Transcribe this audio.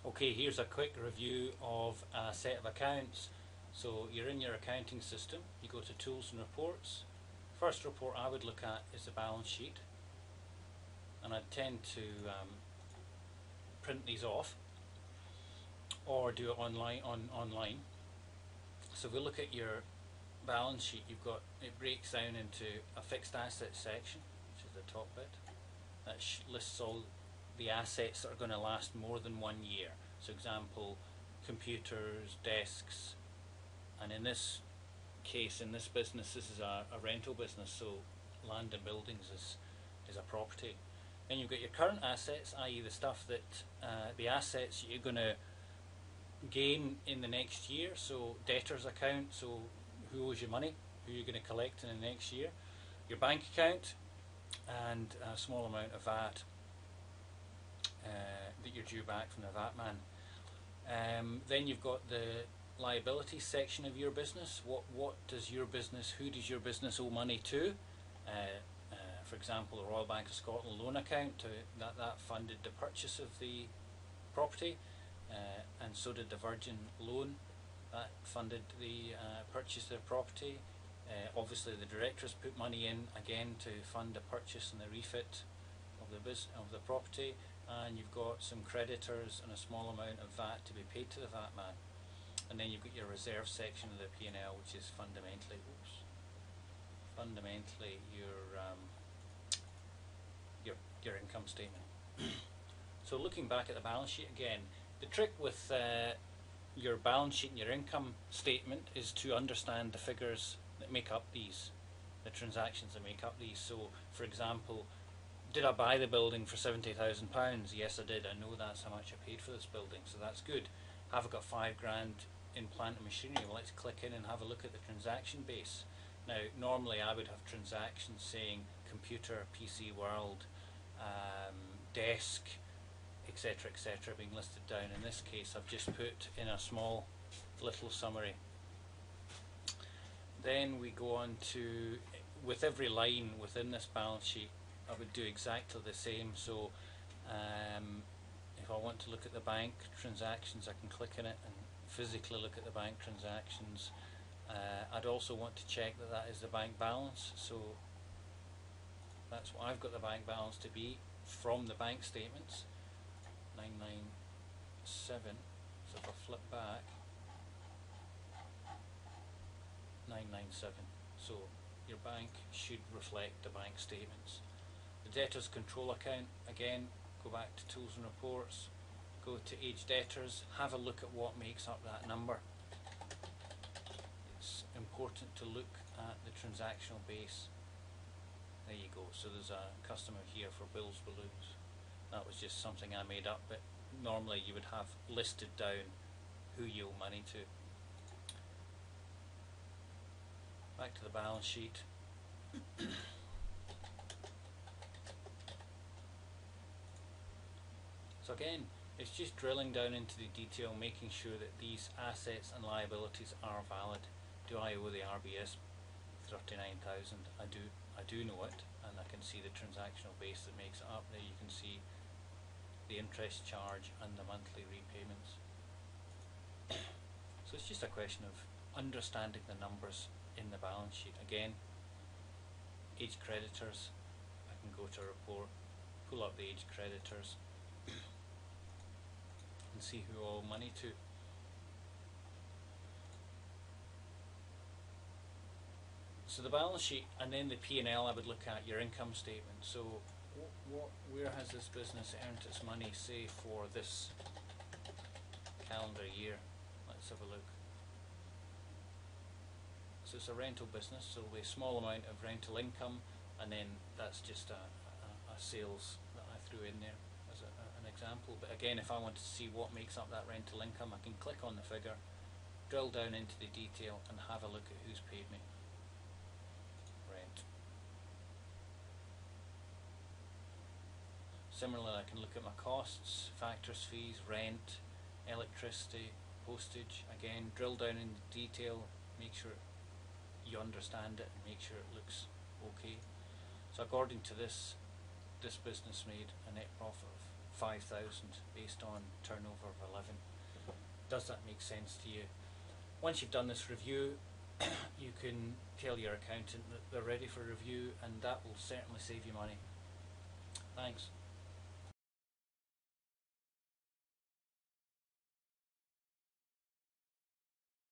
Okay, here's a quick review of a set of accounts. So you're in your accounting system, you go to Tools and Reports. First report I would look at is the balance sheet, and I tend to print these off or do it online. So if we look at your balance sheet, it breaks down into a fixed assets section, which is the top bit. That lists all the assets that are going to last more than 1 year. So example, computers, desks, and in this case, in this business, this is a rental business, so land and buildings is a property. Then you've got your current assets, i.e. the stuff that, the assets you're going to gain in the next year, so debtors account, so who owes you money, who you're going to collect in the next year, your bank account, and a small amount of VAT that you're due back from the VAT man. Then you've got the liabilities section of your business. What does your business, who does your business owe money to? For example, the Royal Bank of Scotland loan account, that funded the purchase of the property, and so did the Virgin loan, that funded the purchase of the property. Obviously the directors put money in again to fund the purchase and the refit of the property, and you've got some creditors and a small amount of VAT to be paid to the VAT man. And then you've got your reserve section of the P&L, which is fundamentally your income statement. So looking back at the balance sheet again, the trick with your balance sheet and your income statement is to understand the figures that make up these, the transactions that make up these. So for example, did I buy the building for £70,000? Yes, I did. I know that's how much I paid for this building, so that's good. Have I got £5 grand in plant and machinery? Well, let's click in and have a look at the transaction base. Now, normally I would have transactions saying computer, PC World, desk, etc., etc., being listed down. In this case, I've just put in a small little summary. Then we go on to, with every line within this balance sheet, I would do exactly the same. So if I want to look at the bank transactions, I can click in it and physically look at the bank transactions. I'd also want to check that that is the bank balance, so that's what I've got the bank balance to be from the bank statements, 997. So if I flip back, 997. So your bank should reflect the bank statements. The debtors control account, again, go back to Tools and Reports, go to Age Debtors, have a look at what makes up that number. It's important to look at the transactional base. There you go. So there's a customer here for Bill's Balloons. That was just something I made up, but normally you would have listed down who you owe money to. Back to the balance sheet. So again, it's just drilling down into the detail, making sure that these assets and liabilities are valid. Do I owe the RBS 39,000? I do know it, and I can see the transactional base that makes it up. There you can see the interest charge and the monthly repayments. So it's just a question of understanding the numbers in the balance sheet. Again, age creditors, I can go to report, pull up the age creditors and see who I owe money to. So the balance sheet, and then the P&L, I would look at your income statement. So where has this business earned its money, say for this calendar year? Let's have a look. So it's a rental business, so there'll be a small amount of rental income, and then that's just a sales that I threw in there as an example. But again, if I wanted to see what makes up that rental income, I can click on the figure, drill down into the detail, and have a look at who's paid me rent. Similarly, I can look at my costs, factors, fees, rent, electricity, postage. Again, drill down in detail, make sure you understand it, and make sure it looks okay. So according to this business made a net profit of 5,000 based on turnover of 11. Does that make sense to you? Once you've done this review, you can tell your accountant that they're ready for review, and that will certainly save you money. Thanks.